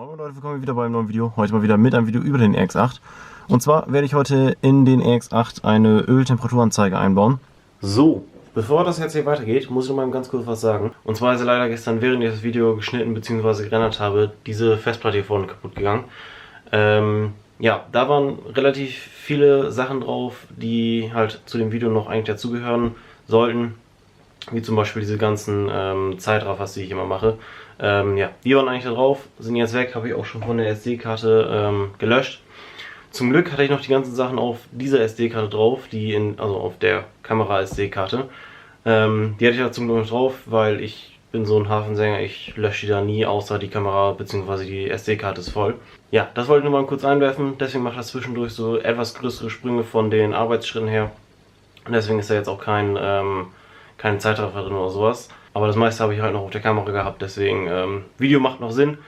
Moin Leute, willkommen wieder beim neuen Video. Heute mal wieder mit einem Video über den RX8. Und zwar werde ich heute in den RX8 eine Öltemperaturanzeige einbauen. So, bevor das jetzt hier weitergeht, muss ich noch mal ganz kurz was sagen. Und zwar ist leider gestern, während ich das Video geschnitten bzw. gerendert habe, diese Festplatte hier vorne kaputt gegangen. Ja, da waren relativ viele Sachen drauf, die halt zu dem Video noch eigentlich dazugehören sollten. Wie zum Beispiel diese ganzen Zeitraffers, die ich immer mache. Ja, die waren eigentlich da drauf, sind jetzt weg, habe ich auch schon von der SD-Karte gelöscht. Zum Glück hatte ich noch die ganzen Sachen auf dieser SD-Karte drauf, also auf der Kamera-SD-Karte. Die hatte ich da zum Glück noch drauf, weil ich bin so ein Hafensänger, ich lösche die da nie, außer die Kamera bzw. die SD-Karte ist voll. Ja, das wollte ich nur mal kurz einwerfen, deswegen mache ich das zwischendurch so etwas größere Sprünge von den Arbeitsschritten her. Und deswegen ist da jetzt auch kein Zeitraffer drin oder sowas. Aber das meiste habe ich halt noch auf der Kamera gehabt, deswegen Video macht noch Sinn.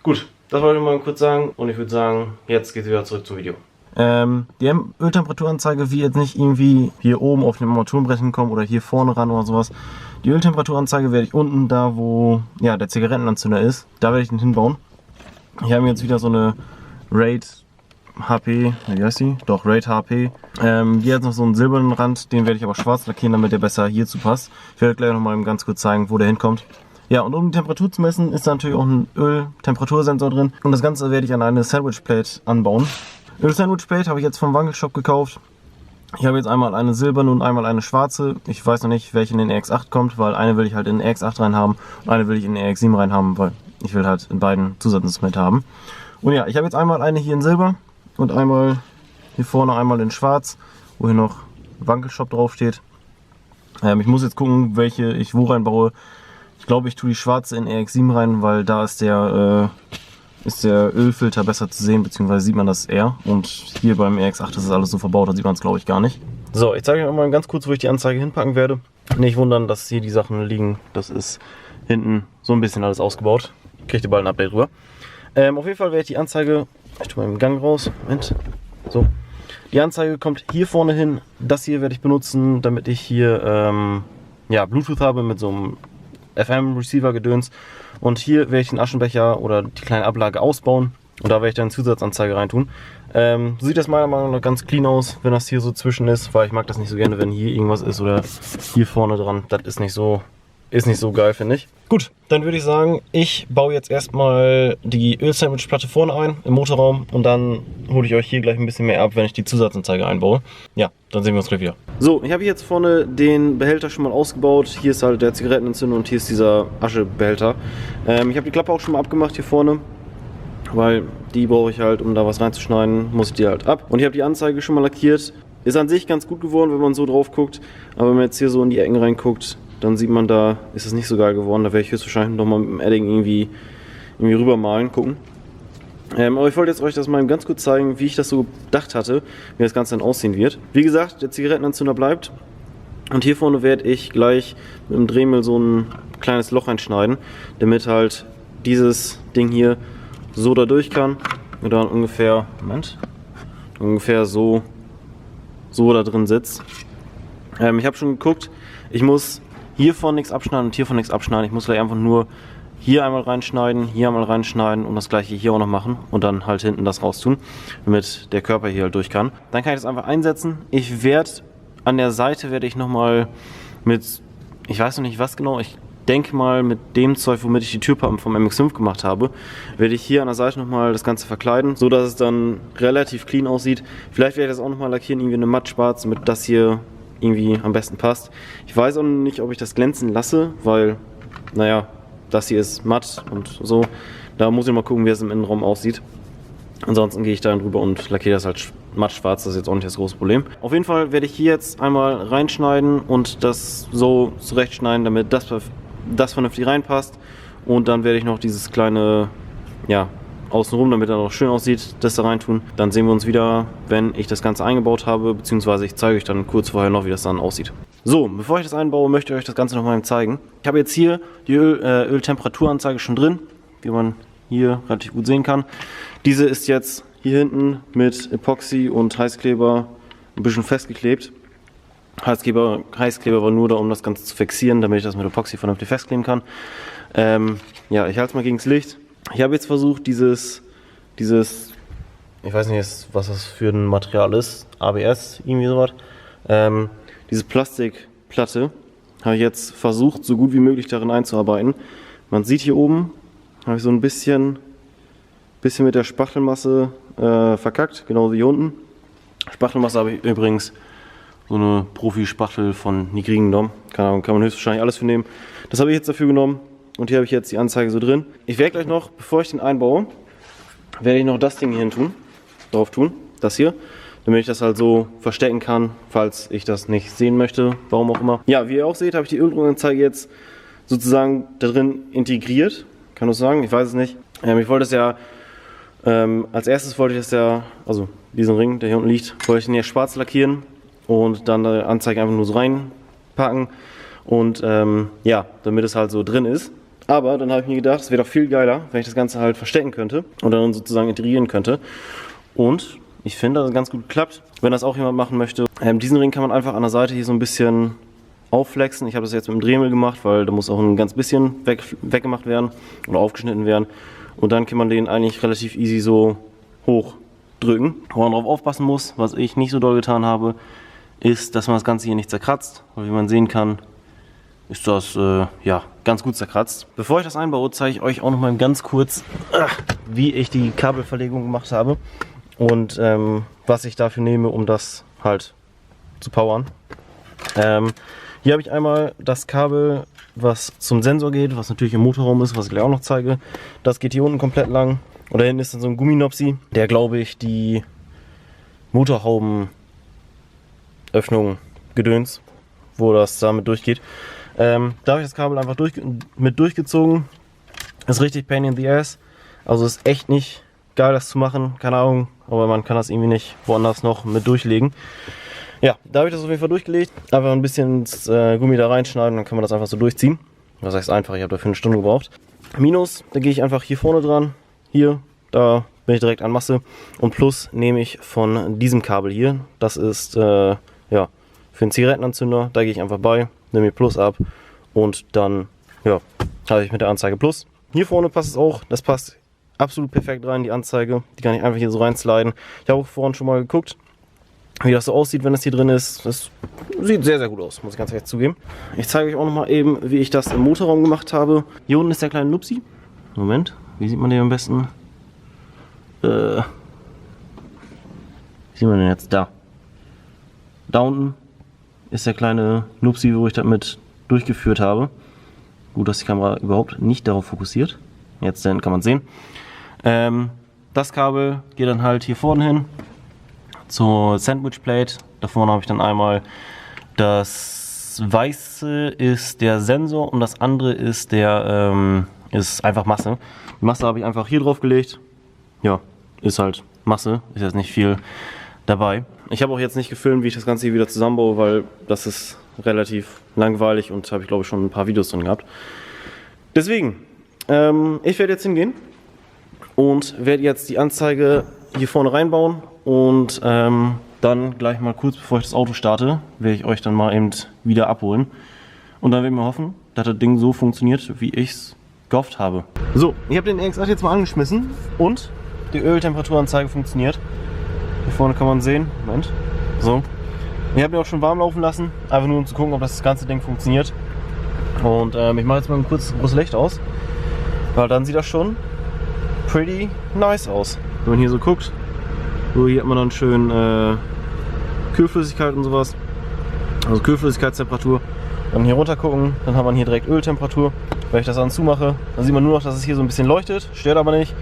Gut, das wollte ich mal kurz sagen und ich würde sagen, jetzt geht es wieder zurück zum Video. Die Öltemperaturanzeige will jetzt nicht irgendwie hier oben auf dem Armaturenbrett hinkommen oder hier vorne ran oder sowas. Die Öltemperaturanzeige werde ich unten da, wo ja, der Zigarettenanzünder ist, da werde ich den hinbauen. Hier haben wir jetzt wieder so eine Raid HP, wie heißt die? Doch, Raid HP. Hier hat noch so einen silbernen Rand, den werde ich aber schwarz lackieren, damit der besser hierzu passt. Ich werde gleich nochmal ganz kurz zeigen, wo der hinkommt. Ja, und um die Temperatur zu messen, ist da natürlich auch ein Öltemperatursensor drin. Und das Ganze werde ich an eine Sandwich-Plate anbauen. Öl-Sandwich-Plate habe ich jetzt vom Wankelshop gekauft. Ich habe jetzt einmal eine silberne und einmal eine schwarze. Ich weiß noch nicht, welche in den RX8 kommt, weil eine will ich halt in den RX8 rein haben und eine will ich in den RX7 rein haben, weil ich will halt in beiden Zusatzinstrumente haben. Und ja, ich habe jetzt einmal eine hier in Silber. Und einmal hier vorne einmal in schwarz, wo hier noch Wankelshop drauf steht. Ich muss jetzt gucken, welche ich wo reinbaue. Ich glaube, ich tue die schwarze in RX7 rein, weil da ist der Ölfilter besser zu sehen, beziehungsweise sieht man das eher. Und hier beim RX8 ist das alles so verbaut, da sieht man es glaube ich gar nicht. So, ich zeige euch mal ganz kurz, wo ich die Anzeige hinpacken werde. Nicht wundern, dass hier die Sachen liegen. Das ist hinten so ein bisschen alles ausgebaut. Kriegt ihr bald ein Update drüber. Auf jeden Fall werde ich die Anzeige... Ich tue mal im Gang raus. Moment. So. Die Anzeige kommt hier vorne hin. Das hier werde ich benutzen, damit ich hier ja, Bluetooth habe mit so einem FM-Receiver-Gedöns. Und hier werde ich den Aschenbecher oder die kleine Ablage ausbauen. Und da werde ich dann eine Zusatzanzeige reintun. So sieht das meiner Meinung nach ganz clean aus, wenn das hier so zwischen ist. Weil ich mag das nicht so gerne, wenn hier irgendwas ist oder hier vorne dran. Das ist nicht so geil, finde ich. Gut, dann würde ich sagen, ich baue jetzt erstmal die Ölsandwich-Platte vorne ein, im Motorraum. Und dann hole ich euch hier gleich ein bisschen mehr ab, wenn ich die Zusatzanzeige einbaue. Ja, dann sehen wir uns gleich wieder. So, ich habe jetzt vorne den Behälter schon mal ausgebaut. Hier ist halt der Zigarettenentzünder und hier ist dieser Aschebehälter. Ich habe die Klappe auch schon mal abgemacht hier vorne. Weil die brauche ich halt, um da was reinzuschneiden, muss ich die halt ab. Und ich habe die Anzeige schon mal lackiert. Ist an sich ganz gut geworden, wenn man so drauf guckt. Aber wenn man jetzt hier so in die Ecken reinguckt, dann sieht man, da ist es nicht so geil geworden. Da werde ich höchstwahrscheinlich nochmal mit dem Edding irgendwie rübermalen, gucken. Aber ich wollte jetzt euch das mal ganz kurz zeigen, wie ich das so gedacht hatte, wie das Ganze dann aussehen wird. Wie gesagt, der Zigarettenanzünder bleibt. Und hier vorne werde ich gleich mit dem Dremel so ein kleines Loch einschneiden, damit halt dieses Ding hier so da durch kann. Und dann ungefähr so da drin sitzt. Ich habe schon geguckt, ich muss hiervon nichts abschneiden und hiervon nichts abschneiden. Ich muss gleich einfach nur hier einmal reinschneiden, hier einmal reinschneiden und das gleiche hier auch noch machen und dann halt hinten das raustun, damit der Körper hier halt durch kann. Dann kann ich das einfach einsetzen. Ich werde an der Seite nochmal mit, ich weiß noch nicht was genau, ich denke mal mit dem Zeug, womit ich die Türpappen vom MX5 gemacht habe, werde ich hier an der Seite nochmal das Ganze verkleiden, so dass es dann relativ clean aussieht. Vielleicht werde ich das auch nochmal lackieren, irgendwie eine matt schwarz, damit das hier irgendwie am besten passt. Ich weiß auch nicht, ob ich das glänzen lasse, weil, naja, das hier ist matt und so. Da muss ich mal gucken, wie es im Innenraum aussieht. Ansonsten gehe ich da drüber und lackiere das halt matt schwarz, das ist jetzt auch nicht das große Problem. Auf jeden Fall werde ich hier jetzt einmal reinschneiden und das so zurechtschneiden, damit das vernünftig reinpasst. Und dann werde ich noch dieses kleine, ja, außenrum, damit er noch schön aussieht, das da rein tun. Dann sehen wir uns wieder, wenn ich das Ganze eingebaut habe, beziehungsweise ich zeige euch dann kurz vorher noch, wie das dann aussieht. So, bevor ich das einbaue, möchte ich euch das Ganze noch mal zeigen. Ich habe jetzt hier die Öltemperaturanzeige schon drin, wie man hier relativ gut sehen kann. Diese ist jetzt hier hinten mit Epoxy und Heißkleber ein bisschen festgeklebt. Heißkleber war nur da, um das Ganze zu fixieren, damit ich das mit Epoxy vernünftig festkleben kann. Ja, ich halte es mal gegen das Licht. Ich habe jetzt versucht, dieses, ich weiß nicht, was das für ein Material ist, ABS, irgendwie sowas, diese Plastikplatte habe ich jetzt versucht, so gut wie möglich darin einzuarbeiten. Man sieht hier oben, habe ich so ein bisschen mit der Spachtelmasse verkackt, genau wie hier unten. Spachtelmasse habe ich übrigens so eine Profi-Spachtel von Nigrin genommen. Keine Ahnung, kann man höchstwahrscheinlich alles für nehmen. Das habe ich jetzt dafür genommen und hier habe ich jetzt die Anzeige so drin. Ich werde gleich noch, bevor ich den einbaue, werde ich noch das Ding hier drauf tun, das hier, damit ich das halt so verstecken kann, falls ich das nicht sehen möchte, warum auch immer. Ja, wie ihr auch seht, habe ich die Öldruckanzeige jetzt sozusagen da drin integriert, kann ich sagen, ich weiß es nicht. Ich wollte es ja, als erstes wollte ich das ja, also diesen Ring, der hier unten liegt, wollte ich den ja schwarz lackieren und dann die Anzeige einfach nur so reinpacken und ja, damit es halt so drin ist. Aber dann habe ich mir gedacht, es wäre doch viel geiler, wenn ich das Ganze halt verstecken könnte und dann sozusagen integrieren könnte. Und ich finde, dass es ganz gut klappt, wenn das auch jemand machen möchte. Diesen Ring kann man einfach an der Seite hier so ein bisschen aufflexen. Ich habe das jetzt mit dem Dremel gemacht, weil da muss auch ein ganz bisschen weggemacht werden oder aufgeschnitten werden. Und dann kann man den eigentlich relativ easy so hochdrücken. Wo man drauf aufpassen muss, was ich nicht so doll getan habe, ist, dass man das Ganze hier nicht zerkratzt. Weil wie man sehen kann, ist das ja ganz gut zerkratzt. Bevor ich das einbaue, zeige ich euch auch noch mal ganz kurz, wie ich die Kabelverlegung gemacht habe und was ich dafür nehme, um das halt zu powern. Hier habe ich einmal das Kabel, was zum Sensor geht, was natürlich im Motorraum ist, was ich gleich auch noch zeige. Das geht hier unten komplett lang. Und da hinten ist dann so ein Gumminopsi, der, glaube ich, die Motorhaubenöffnung gedöns, wo das damit durchgeht. Da habe ich das Kabel einfach mit durchgezogen. Ist richtig pain in the ass. Also ist echt nicht geil, das zu machen. Keine Ahnung, aber man kann das irgendwie nicht woanders noch mit durchlegen. Ja, da habe ich das auf jeden Fall durchgelegt. Einfach ein bisschen ins Gummi da reinschneiden, dann kann man das einfach so durchziehen. Das heißt einfach, ich habe dafür eine Stunde gebraucht. Minus, da gehe ich einfach hier vorne dran. Hier, da bin ich direkt an Masse. Und Plus nehme ich von diesem Kabel hier. Das ist ja für einen Zigarettenanzünder. Da gehe ich einfach bei, nehme hier Plus ab und dann ja, habe ich mit der Anzeige Plus. Hier vorne passt es auch. Das passt absolut perfekt rein, die Anzeige. Die kann ich einfach hier so reinsliden. Ich habe auch vorhin schon mal geguckt, wie das so aussieht, wenn es hier drin ist. Das sieht sehr, sehr gut aus, muss ich ganz ehrlich zugeben. Ich zeige euch auch noch mal eben, wie ich das im Motorraum gemacht habe. Hier unten ist der kleine Nupsi. Moment, wie sieht man den am besten? Wie sieht man den jetzt? Da. Da unten ist der kleine Nupsi, wo ich das mit durchgeführt habe. Gut, dass die Kamera überhaupt nicht darauf fokussiert. Jetzt kann man es sehen. Das Kabel geht dann halt hier vorne hin zur Sandwich Plate. Da vorne habe ich dann einmal das weiße ist der Sensor und das andere ist ist einfach Masse. Die Masse habe ich einfach hier drauf gelegt. Ja, ist halt Masse, ist jetzt nicht viel dabei. Ich habe auch jetzt nicht gefilmt, wie ich das Ganze hier wieder zusammenbaue, weil das ist relativ langweilig und habe ich glaube ich schon ein paar Videos drin gehabt. Deswegen, ich werde jetzt hingehen und werde jetzt die Anzeige hier vorne reinbauen und dann gleich mal kurz bevor ich das Auto starte, werde ich euch dann mal eben wieder abholen. Und dann werden wir hoffen, dass das Ding so funktioniert, wie ich es gehofft habe. So, ich habe den EX8 jetzt mal angeschmissen und die Öltemperaturanzeige funktioniert. Hier vorne kann man sehen, Moment, so. Ich habe ihn auch schon warm laufen lassen, einfach nur um zu gucken, ob das ganze Ding funktioniert. Und ich mache jetzt mal ein kurzes großes Licht aus, weil dann sieht das schon pretty nice aus. Wenn man hier so guckt, so hier hat man dann schön Kühlflüssigkeit und sowas, also Kühlflüssigkeitstemperatur. Dann hier runter gucken, dann hat man hier direkt Öltemperatur. Wenn ich das dann zumache, dann sieht man nur noch, dass es hier so ein bisschen leuchtet, stört aber nicht.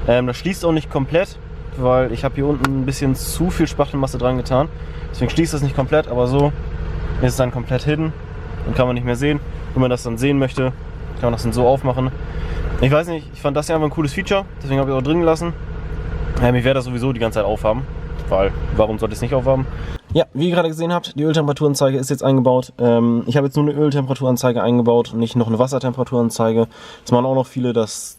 Das schließt auch nicht komplett, weil ich habe hier unten ein bisschen zu viel Spachtelmasse dran getan. Deswegen schließt das nicht komplett, aber so ist es dann komplett hidden und kann man nicht mehr sehen. Wenn man das dann sehen möchte, kann man das dann so aufmachen. Ich weiß nicht, ich fand das hier einfach ein cooles Feature, deswegen habe ich es auch drin gelassen. Ich werde das sowieso die ganze Zeit aufhaben, weil warum sollte ich es nicht aufhaben? Ja, wie ihr gerade gesehen habt, die Öltemperaturanzeige ist jetzt eingebaut. Ich habe jetzt nur eine Öltemperaturanzeige eingebaut und nicht noch eine Wassertemperaturanzeige. Das machen auch noch viele, dass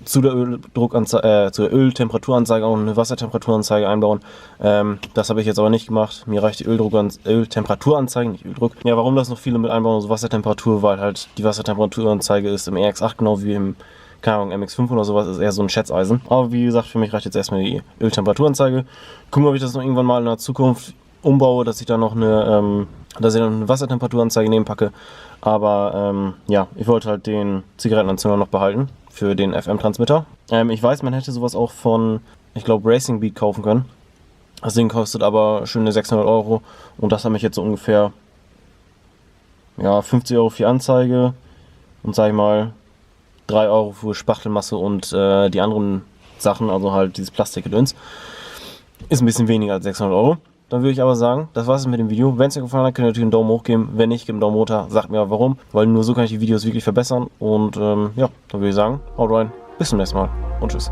zu der Öltemperaturanzeige auch eine Wassertemperaturanzeige einbauen. Das habe ich jetzt aber nicht gemacht. Mir reicht die Öltemperaturanzeige, nicht Öldruck. Ja, warum das noch viele mit einbauen, so Wassertemperatur, weil halt die Wassertemperaturanzeige ist im EX8 genau wie im keine Ahnung, MX5 oder sowas ist eher so ein Schätzeisen. Aber wie gesagt, für mich reicht jetzt erstmal die Öltemperaturanzeige. Gucken, ob ich das noch irgendwann mal in der Zukunft umbaue, dass ich da noch eine Wassertemperaturanzeige nebenpacke. Aber ja, ich wollte halt den Zigarettenanzünder noch behalten für den FM-Transmitter. Ich weiß, man hätte sowas auch von, ich glaube, Racing Beat kaufen können. Das Ding kostet aber schöne 600 Euro und das hat mich jetzt so ungefähr 50 Euro für die Anzeige und sag ich mal 3 Euro für Spachtelmasse und die anderen Sachen, also halt dieses Plastikgedöns. Ist ein bisschen weniger als 600 Euro. Dann würde ich aber sagen, das war's mit dem Video. Wenn es euch gefallen hat, könnt ihr natürlich einen Daumen hoch geben. Wenn nicht, gebt einen Daumen runter. Sagt mir warum, weil nur so kann ich die Videos wirklich verbessern. Und ja, dann würde ich sagen, haut rein. Bis zum nächsten Mal und tschüss.